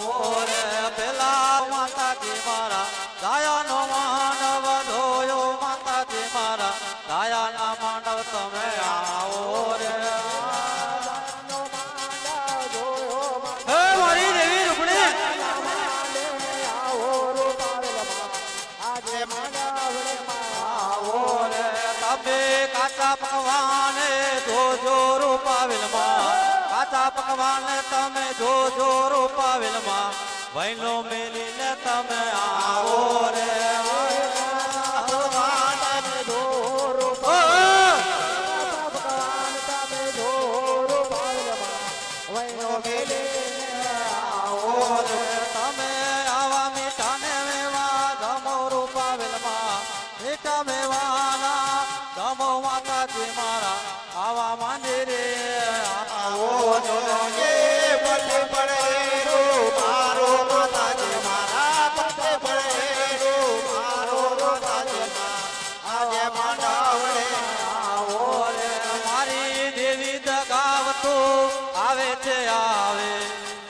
ઓરે પેલા માતાજી મારા દયાનો માનવ ધોયો માતાજી મારા દયાના માનવ તમે આવો રે હે મારી દેવી રૂપણી આવો રે તમે કાચા પકવાને જોજો રૂપાવેલ માં કાચા પકવાન તમે જોજો રૂપાવેલ માં વૈનો મેલીને તમે આવો રે તમે આવા મીઠા ને મેવા ધમો રૂપાવેલ માં મીઠા મેવાના ધમો માતાજી મારા આવા મંદિરે આવો જોજે પટે પડે રો મારો માતાજી મારા પટે પડે રો મારો માતાજી આજે માંડવડે આવો રે મારી દેવી દગાવતો આવે છે આવે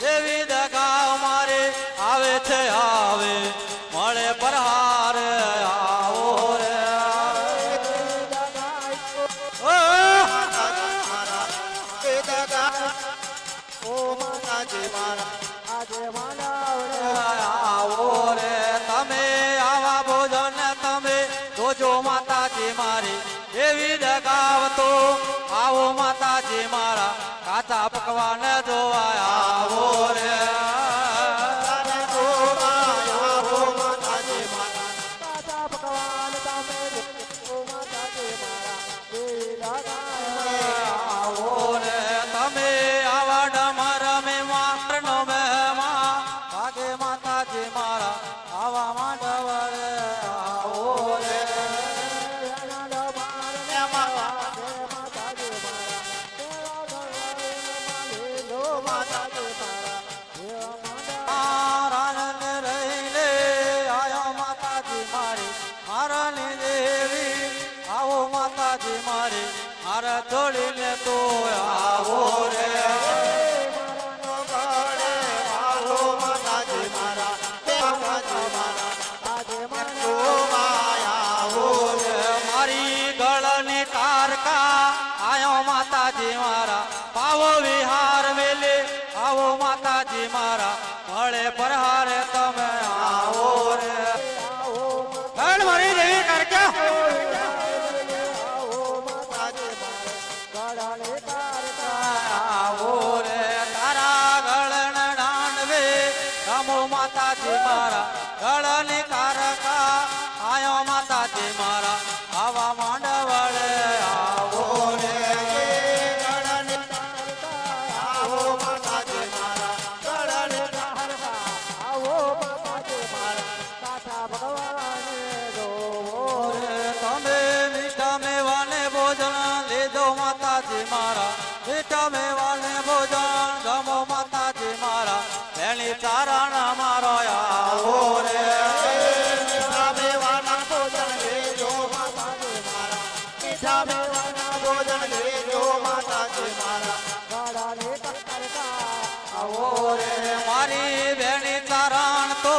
દેવી દગાવ મારે આવે છે આવે મળે પરહાર આવો રે આવો રે તમે આવા ભોજન તમે જોજો માતાજી મારી દેવી દગાવતો આવો માતાજી મારા કાચા પકવાન જોવા આવો રે આવો રે તમે આવા ડમર મેં ભાગે માતાજી મારા આવા માંડવ રે આવો રે રાણને રહીને આયો માતાજી મારી મારાની દેવી આવો માતાજી મારી મારા જોડીને તો આવો રે મારી ગળની કારકા આયો માતાજી મારા પાવો વિહાર મેલે આવો માતાજી મારા મળે પરહારે તમે આવો રે મારી દેવી કારકા આવો રે તારા ગળણ ડાંડવે રમો માતાજી મારા ગળની કારકા આયો માતાજી મારા આવા માંડવડે આવો રે આવો માતાજી મારા ગળની કારકા આવો માતાજી મારા કાચા ભગવાન જોવો રે તમે મીઠા મેવાને ભોજન લેજો માતાજી મારા મીઠા મેવાને ભોજન ગમો માતાજી મારા એની ચારણ મારો આવો રે મીઠા મેવાના ભોજન લેજો માતાજી મારા મીઠા મેવાના ભોજન લેજો માતાજી મારા ગાડાને કરતા આવો રે મારી બેની ચારણ તો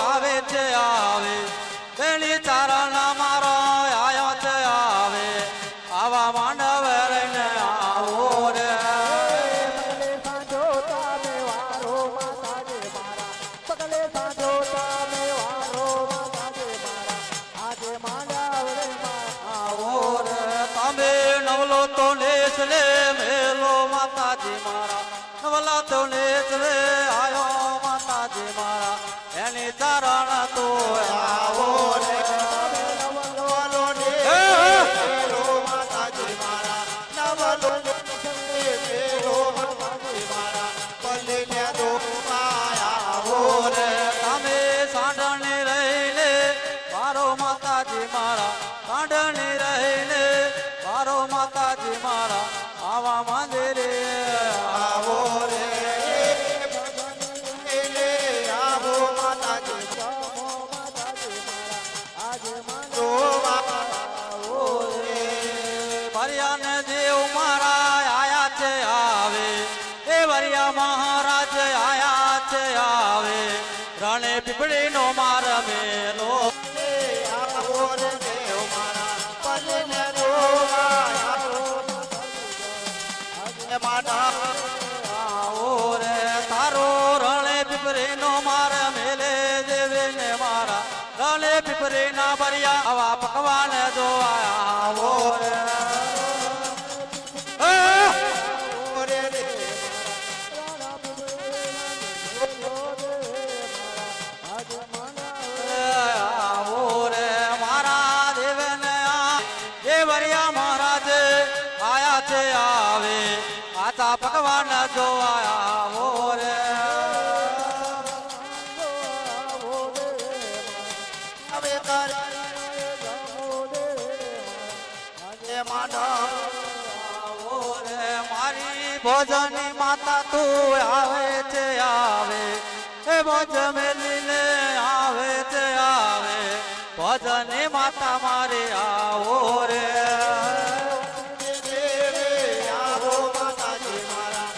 આવે છે આવે બેની ચારણ મારો આયો છે આવે આવા માંડવ રહીને આવો રે તમે નવલો તો લેસ લે મેલો માતાજી મારા નવલા તો લેસ લે આયો માતાજી મારા એની ચારણ તો આવો રે માતાજી મારા નવલો મેલો માતાજી મારા પલ્લે દો આવો રે તમે સાંડણી રહીને મારો માતાજી મારા સાંડણી રહીને મારો માતાજી મારા આવા મંદિરે આવો રે આવો માતાજી ભરિયાને દેવ મારા આયા છે આવે એ ભરિયા મહારાજ આયા છે આવે પીપળી નો માર મેલો આવો રે દેવ મારા પલને રોવાયા માતા આવો રે તારો રણે પીપળી નો માર મેલે દેવે ને મારા રણે પીપળી ના બરિયા આવા પકવાન જોવાયા આવો રે આવો રે મારા દેવને દેવરિયા મહારાજ આયા છે આવે આતા ભગવાન જોવાયા આવો રે હવે તારે માતા આવો રે મારી ભોજની માતા તું આવે છે આવે એ ભોજ મેલીને આવે છે આવે ભોજની માતા મારી આવો રે આવો માતાજી મારા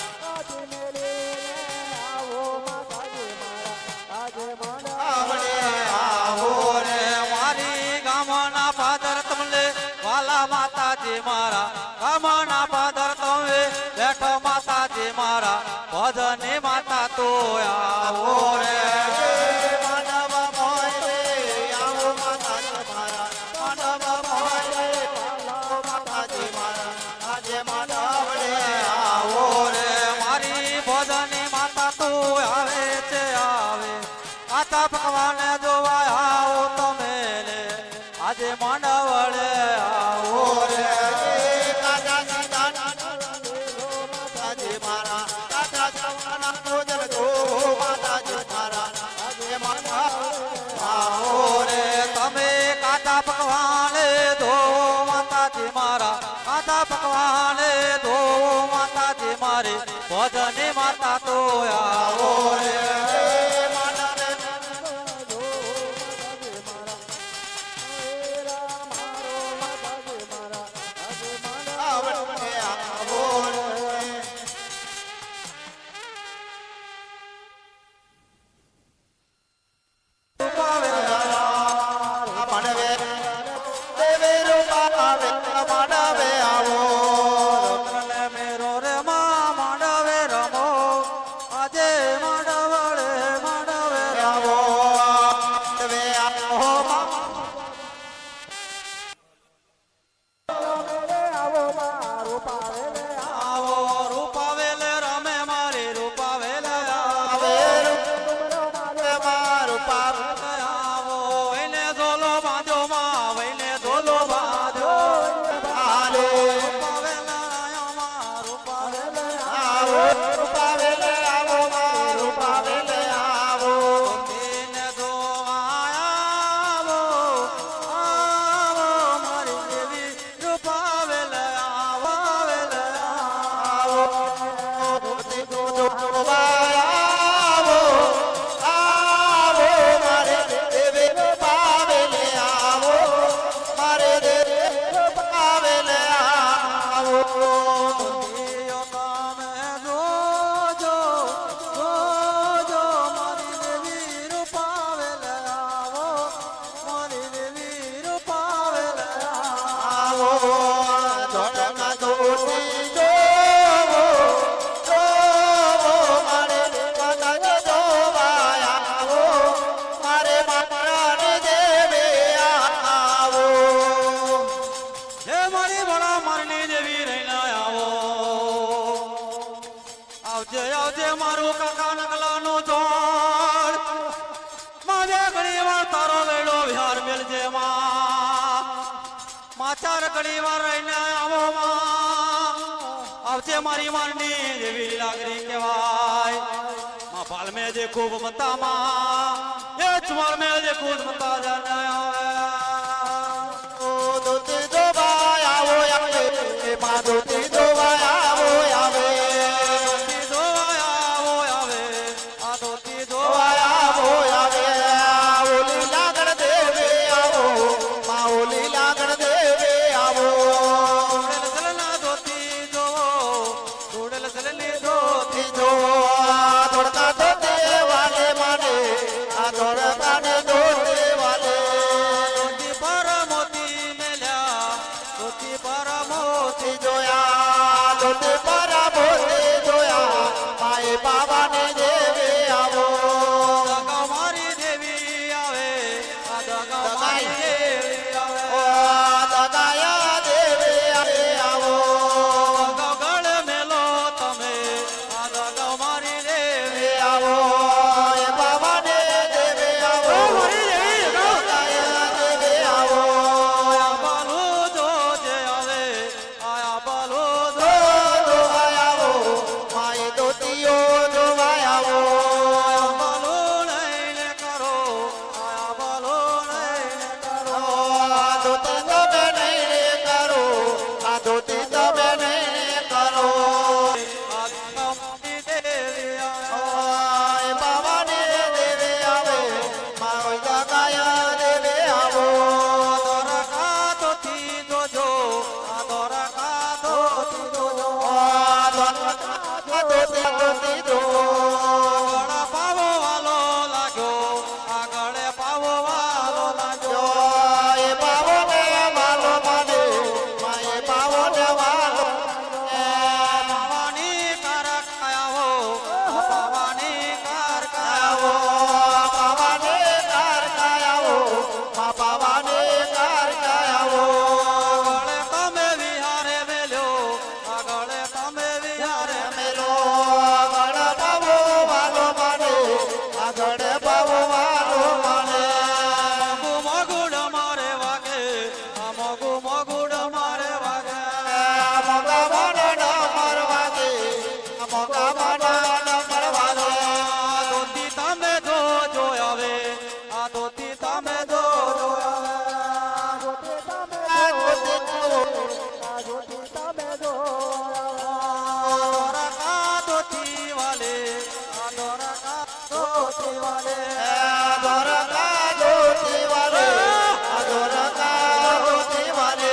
આવડે આવો રે મારી ગામના પાદર તમને વાલા માતાજી મારા ગામના પાદર તમે બેઠો માતાજી મારા ભજની માતા તો આવો રે આવો રે મારી ભજની માતા તો આવે છે આવે આતા ભગવાન જોવા આવો તમે રે આજે માંડવડે આવો રે આવો રે તમે કાતા ભગવાન ધો માતાજી મારા કાતા ભગવાન ધો માતાજી મારી ભજની માતા તો આવો રે મેરો રે માં માંડવે રમો આજે માંડવડે માંડવે રમો આવો રૂપાવેલે રમે મારી રૂપાવેલે આવો એને ઝોલો બાંધો માં વઈને ઝોલો બાંધો રૂપાવેલે આયો માં રૂપાવેલે એને જો આવો આવો મારી દેવી રૂપાવેલે આવો વેલે આવો દિયો તમે જોજો જોજો મારી દેવી રૂપાવેલે આવો મારી દેવી રૂપાવેલે આવો હે મારી ભલા મારની દેવી રહીને આવો આવજે આવજે મારું કાકા નકલાનું જોડ મારે ઘણી વાર તારો વેડો વિહાર મેલજે માં ચાર ઘણી વાર રહીને આવો માં આવજે મારી મારની દેવી લાગણી કહેવાય માં પાલ મેં જે ખૂબ મતા માં એ ચુમાર મેં જે ખૂબ મતા જાને આવે ધોળકા તો દેવાને માને આ ધોળા શિવાલે દ્વારકા જ્યોતિ વાલે દ્વારકા જ્યોતિ વાલે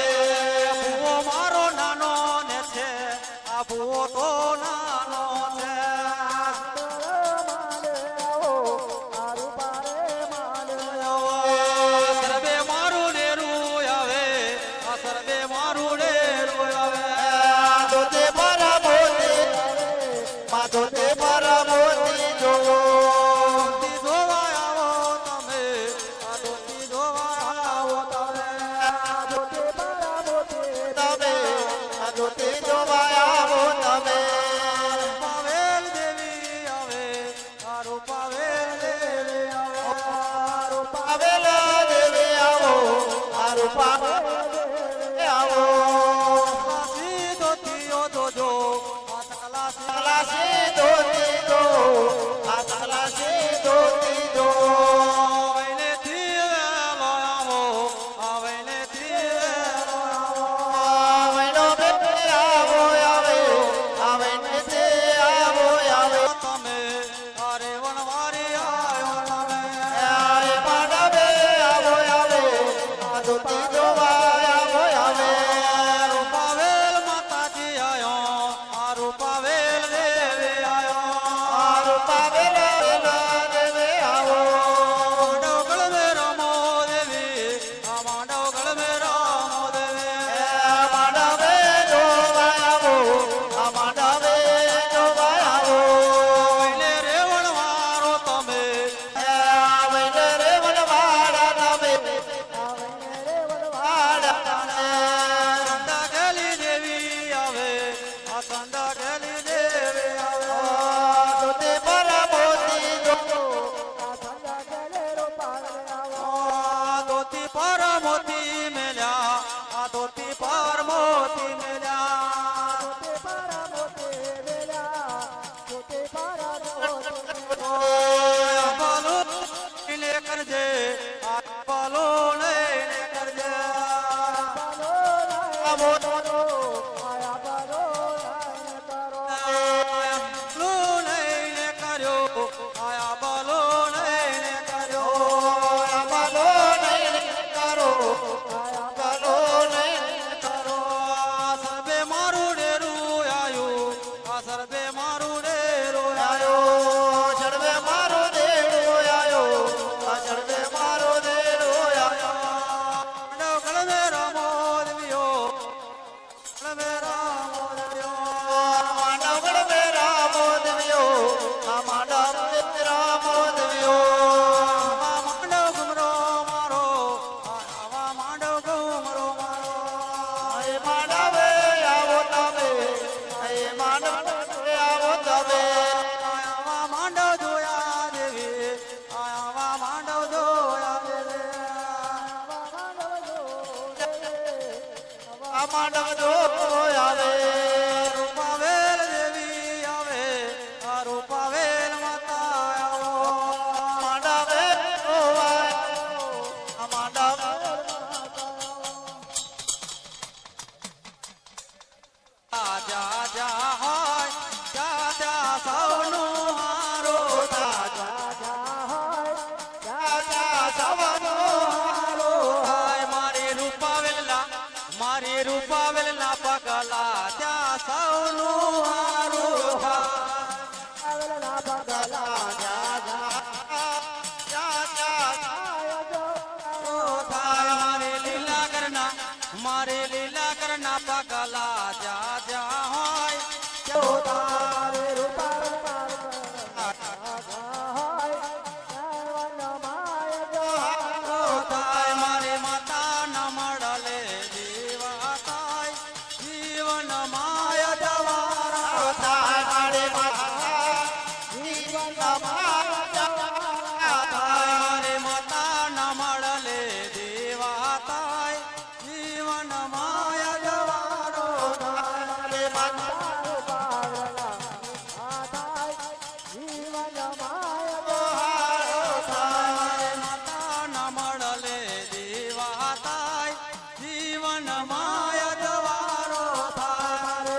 ભૂવો મારો નાનો ને છે આ ભૂવો તો નાનો છે સરબે મારું ડેરું આવે આ સરબે મારું ડેરું આવે ધોતે પર મોતી માં ધોતે પર મોતી જોવો ધોતી જોવા આવો તમે આ ધોતી જોવા આવો તમે તમે આ ધોતે જોવા આવો તમે રૂપાવેલ દેવી આવે આ રૂપાવેલ દેવી આવે આવેલા દેવે આવો આ રૂપા આવો તકલાસી ધોતીઓ જોજો આ તકલાસી તકલાસી ધોતી જો આ તકલાસી ધોતી જો વૈનેથી વેલો આવો આ વૈનેથી વેલો આવો આવેલો બે આવો આવે આવે ને તે આવો આવે તમે અરે વનવારી આયો તમે આરે પાડવે આવો આવે આ ધોતી જોવા આવો આવે રૂપાવેલ માતાજી આયો આ રૂપાવેલ દેવી આયો આ રૂપા વેલા દેવે આવો માંડવ ગળમે રામો દેવી આ માંડવ ગળમે રામો દેવી માંડવે જોવા આવો આ માંડવે જોવા આવો વૈને રે વણવારો તમે આવે રે વનવાડા નામે વાડા નામે કંડા ગેલી દેવી આવે આ કંડા ગેલી દેવી આવે ધોતે પર મોતી જો આ ધોતી પર મોતી મેલ્યા આ ધોતી પર મોતી મેલ્યા બાલો લઈને કરજે આ બાલો લઈને કરજે આવો બાલો લઈને કર્યો આયા બાલો લઈને કર્યો આમાલો નહીં કરો આમાલો નહીં કરો આ સરબે મારું ડેરું આયું આ સરબે મારું ડેરું આયું આયો ચડવે મારો દેડો આયો આ ચડવે મારો દેડો આયો માંડવ ગળમે રામો દેવીઓ ગળમે રામો દેવીઓ માંડવડ મે રામો દેવ્યો આ માંડવ મે રામો દેવ્યો આવા માંડવ ગુમરો મારો આવા માંડવ ગુમરો મારો એ માંડવે આવો તમે એ માંડવે આવો તમે આવા માંડવ જોયા દેવી આવા માંડવ જોયા દેવી આ માંડવ જો આવે રૂપાવેલ દેવી આવે આ રૂપાવેલ માતા આવો માંડવે જોવાય આ માંડવ જા જા હોય જા જા સૌનું હારું થાય મારી રૂપાવેલના પગલા ત્યાં સૌનું હારું થાય થાય મારે લીલા કરના પગલા જા જા હોય થાય મારે માતા ન મળલે જીવા થાય જીવન માય જવારા થાય મારે માતા ન મળલે જીવા થાય જીવન માય જવારો થાય માતા ન મળલે જીવા થાય જીવન માય જવારો થાય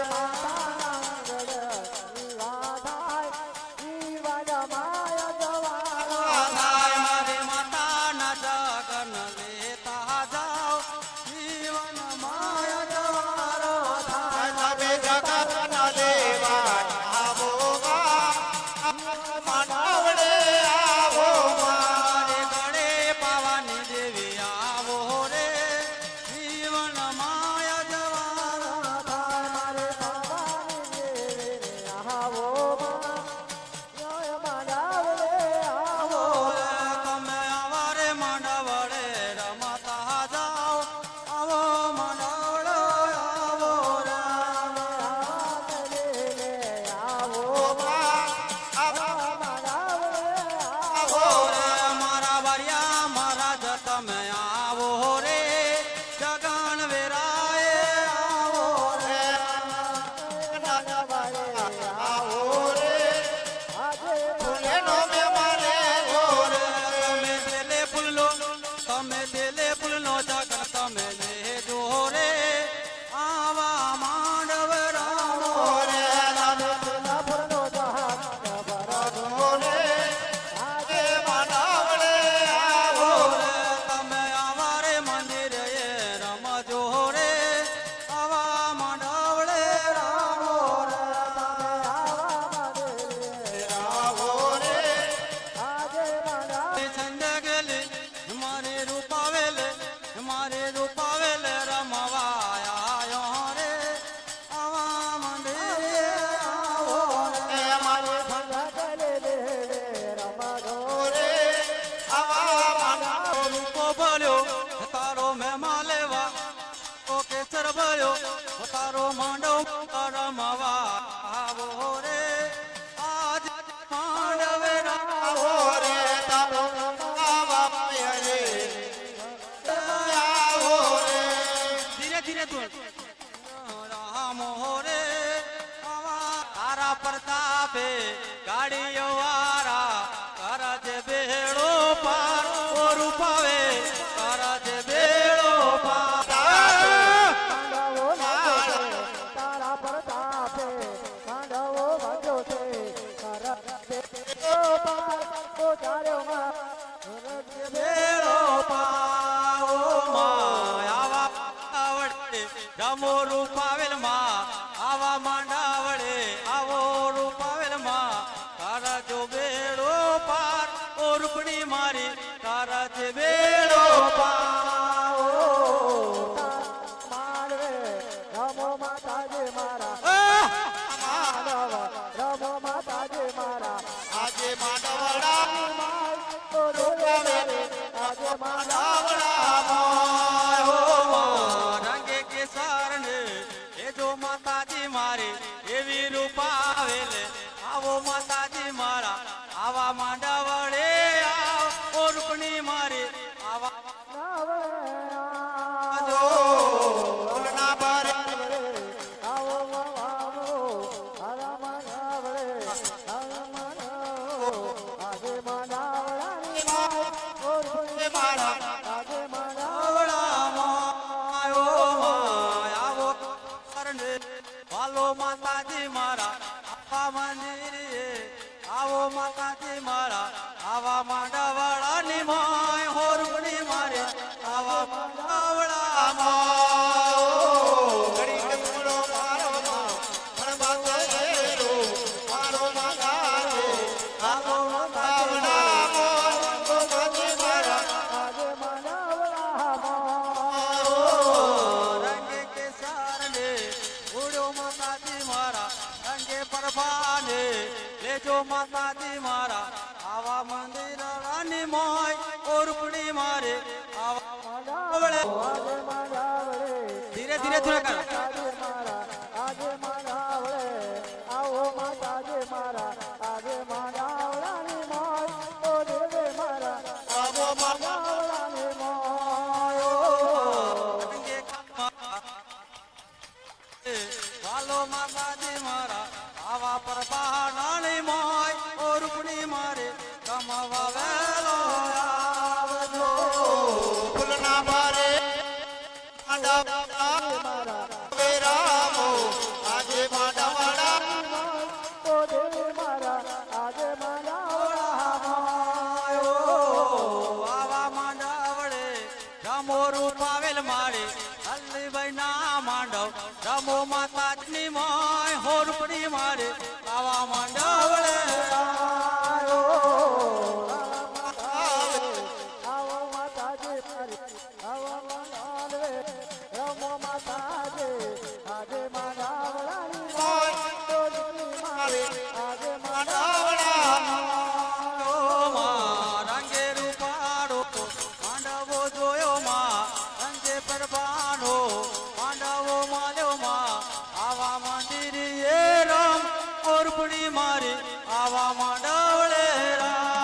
બેડો પાવો માં આવા આવડે રમો રૂપાવેલ માં આવા માંડા વડે આવો રૂપાવેલ માં તારા જો બેડો પાર ઓ રૂપણી મારી તારા જે બેડો પાવો આજે માંડવડા માંડવડા રંગે કેસર ને એ જો માતાજી મારી એવી રૂપાવેલ આવો માતાજી મારા આવા માંડા વડે આવ ઓ રૂપણી મારી આવા જો ફૂલના ભરે મારા વાલો માતાજી મારા આવા મંદિરે આવો માતાજી મારા આવા માંડાવાળા ની માય હોરબડી મારે આવા માંડાવાળા ઘડી ફૂલો મારો પણ બાતો લેરો મારો માગારે આવો આવડા મોજી મારા રંગે કેસર ને ઉડ્યો માતાજી મારા રંગે પરભાને લેજો માતાજી મારા આવા મંદિર રાની મોય ઓરપડી મારે આવા ધીરે ધીરે થોડા કર આવો મામા રંગે વાલો માતાજી મારા આવા પરભાની મોય ઓરપડી મારે કમાવા વેલો આવજો ફૂલના ભરે માંડવડા વેરામો આજે માંડવડા આવા માંડવડે રમો રૂપાવેલ મારે હલ્લીભાઈ ના માંડવ રમો માતાજી મોય હોરપડી મારે આવા માંડવડે રંગે રૂપાડો માંડવો જોયો માં રંગે પરબાનો માંડવો માલ્યો માં આવા મંદિરે રામ ઓરપડી મારી આવા માંડવડે રામ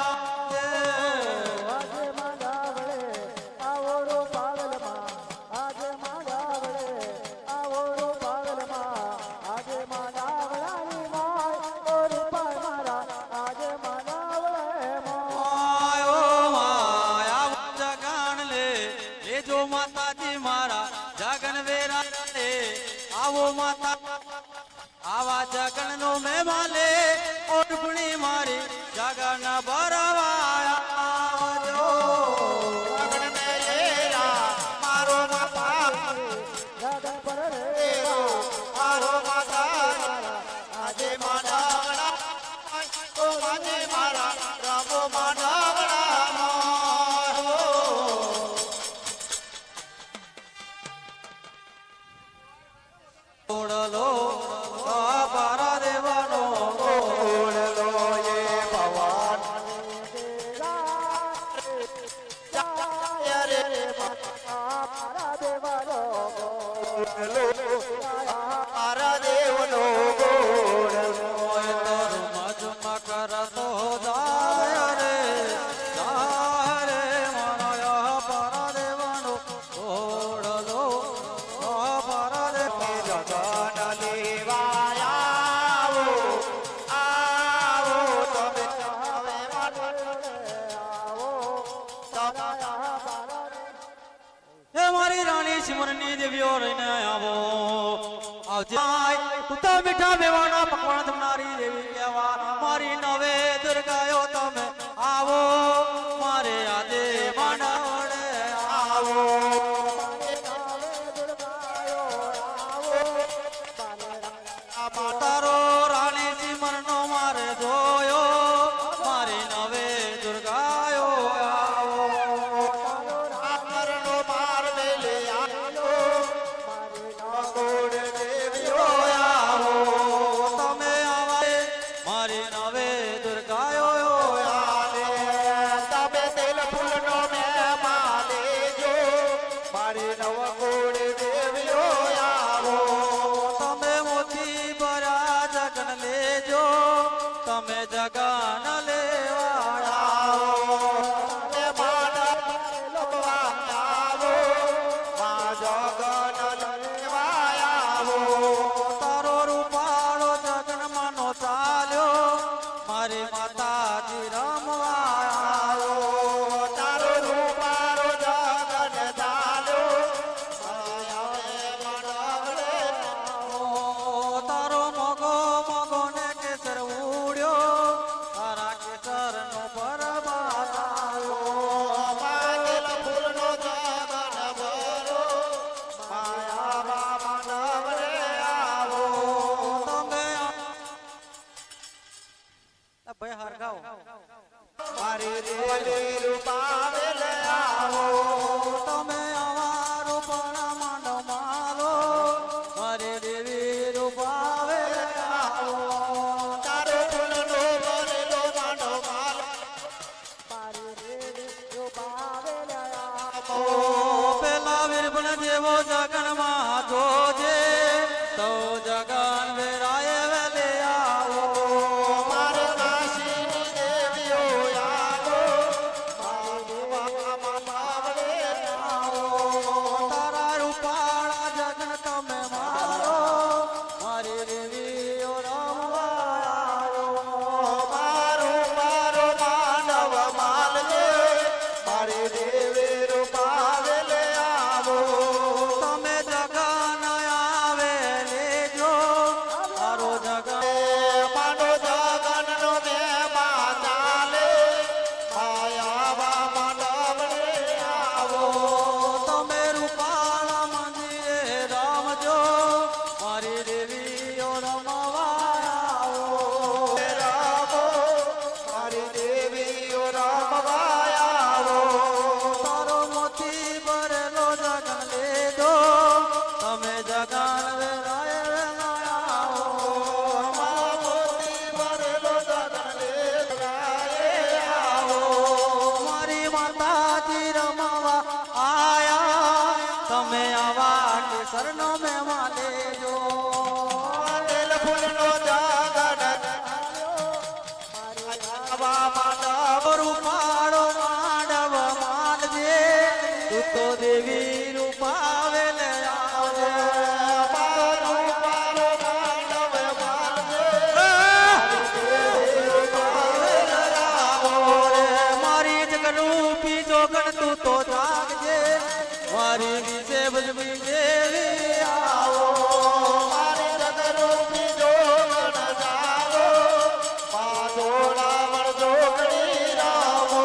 માતાજી મારા જગન વેરા લે આવો માતા આવા જગન નો મહેમાન લે ઓરપણી મારી જગન ભરવાયા આવજો મારો માતા મારો માતા આજે માંડવડા ઓ આજે મારા રામો માંડવડા ઓળલો પારા દેવાનો ઓળલો એ ભગવાન મારા દેવનો ગોળલો કરતો દાય રે મારા પારા દેવાનો ઓળલો પારા દે જગન લેવાયા આવો તમે હવે હે મારી રાણી સિમરની દેવીઓ રહીને આવો આવજે તું તો મીઠા મેવાના પકવાન થનારી દેવી કહેવા મારી નવે દુર્ગાયો તમે આવો મારી દેવી રૂપાવેલ આવો તમે આવા રૂપાળા માંડો માલો મારી દેવી રૂપાવે આવો તારો ફૂલનો ભરેલો માંડો માલ ઓ પેલા વીરબન જેવો જગનમાં જોજે તો જગન વેરાય વેલે આવો મારે કાશીની દેવીઓ આવો મારી બાવળે આવો તારા રૂપાળા જગન તમે મારો મારી દેવીઓ રમવા આવો મારો મારો માનવ માલજે મારી દેવી રૂપાવેલ આવો તમે જગન આવે લેજો મારો જગન માનો જગનનો મહેમાન ચાલે આયા માનવડે આવો તમે રૂપાળા મંદિરે રમજો મારી દેવીઓ રમવા આવો રામો મારી દેવીઓ રમવા આવો તારો મોતી ભરેલો જગન લેજો તમે જગન વેરાય વેલાય આવો મોતી ભરેલો જગન લેરાયે આવો મારી માતાજી રમવા આયા તમે આવા કેસરનો મહેમાન લેજો વેલ ફૂલનો જાગરણ આવા માનવ રૂપાળો માંડવ માનજે તું તો દેવી રૂપાવે લે આવજે મારો મારો માનવ માનજે મારી જગરૂપી જોગણ તું તો જાગજે મારી વિશે ભજવી દેવી આવો મારી જગરૂપી જોગણ જાગો પાદોડા વળ જોગણી રામો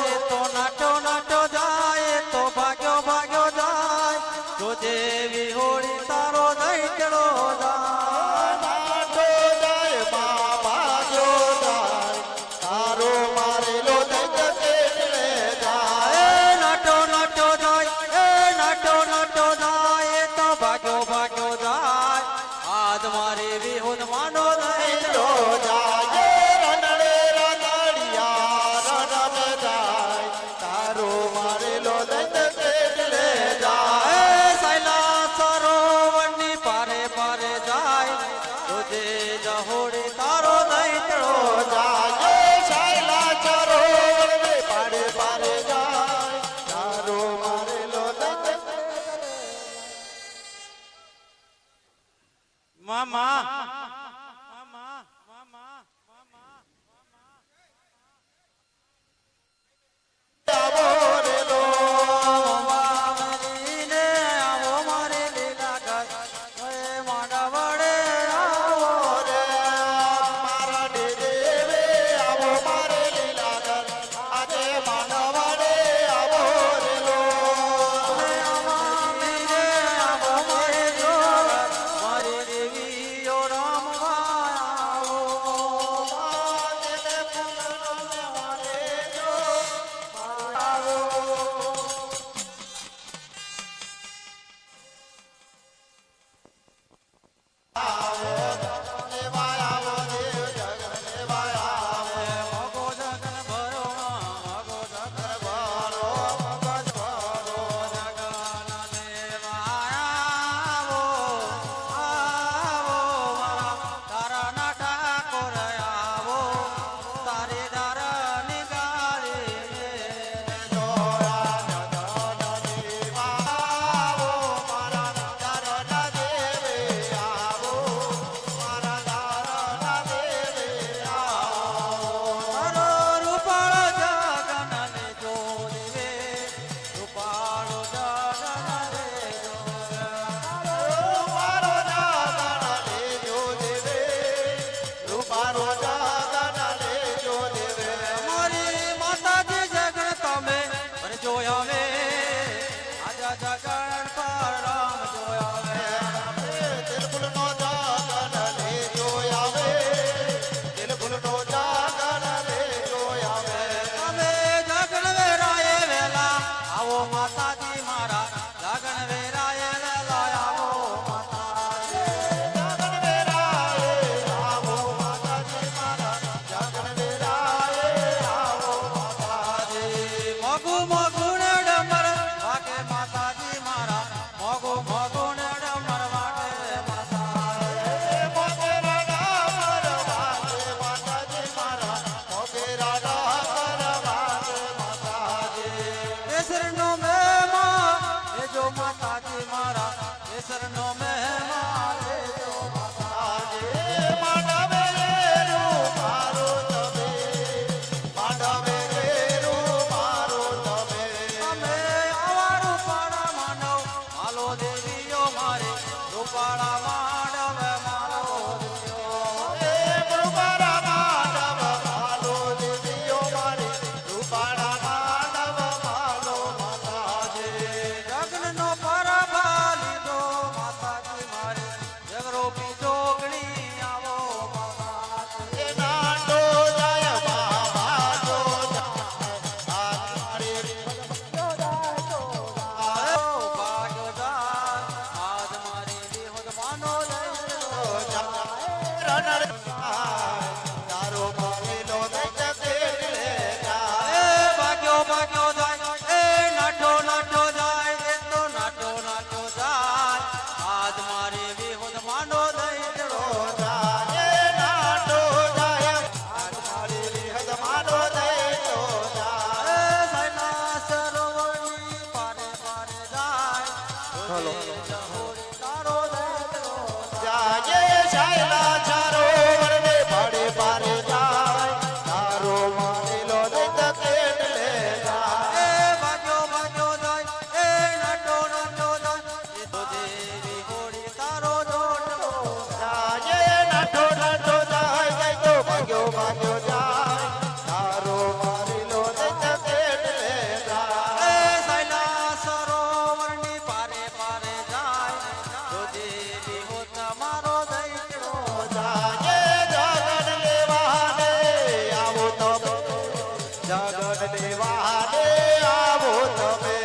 એ તો નાટો નાટો જાય એ તો ભાગ્યો ભાગ્યો જાય તો દેવી હોળી તારો દઈ ચડો જાય નાટો જાય બાબા જો જાય તારો મારેલો દૈત કેટલે જાય એ નાટો નાટો જાય એ નાટો નાટો જાય એ તો ભાગ્યો ભાગ્યો જાય આજ મારી વિહુન માનો નહીં જો જાય રનડે રનડિયા રનમે જાય તારો મારેલો દૈત કેટલે જાય એ સાયલા નો મહેમાન લેજો આજે માંડવે વેરું મારું તમે માંડવે વેરું મારું તમે અમે આવા રૂપાળા માંડવ માલો દેવીઓ મારે રૂપાળા માંડવ માલો દેવીઓ એ રૂપાળા માંડવ માલો દેવીઓ મારી રૂપાળા માંડવ માલો માતાજી જગનનો પરભા લીધો માતાજી મારી જગરૂપી જોગણી આવો માતાજી. એ નાટો જાય બાબા જો જાય આ મારી આવો ભાગ્યદાન આજ મારી વિહોદ માનો લઈ રનર તારો મારેલો દૈત્ય તેડલે જાય એ ભાગ્યો ભાગ્યો જાય એ નાટો નાટો જાય એ તો નાટો નાટો જાય આજ મારી વિહોદ માનો દઈ દેડો જાય નાટો જાય આજ મારી વિહદ માનો દૈત્યો જાય એ સૈના સરોવરની પારે પારે જાય હાલો. જહોરી તારો દઈ દેડો જાય છાયલા ચારો વરને પાડે પારે જાય તારો મારેલો દૈત્ય તેડલે જાય એ ભાગ્યો ભાગ્યો જાય એ નાટો નાટો જાય એ તો દેવી હોળી તારો જોડો જાય નાટો નાટો જાય જાય તો ભાગ્યો ભાગ્યો જાય તારો મારેલો દૈત્ય તેડલે જાય એ સૈલા સરોવરની પારે પારે જાય તો દેવી હો તમારો દઈ દેડો જાય જગન લેવાને આવો તમે જગન લેવાને આવો તમે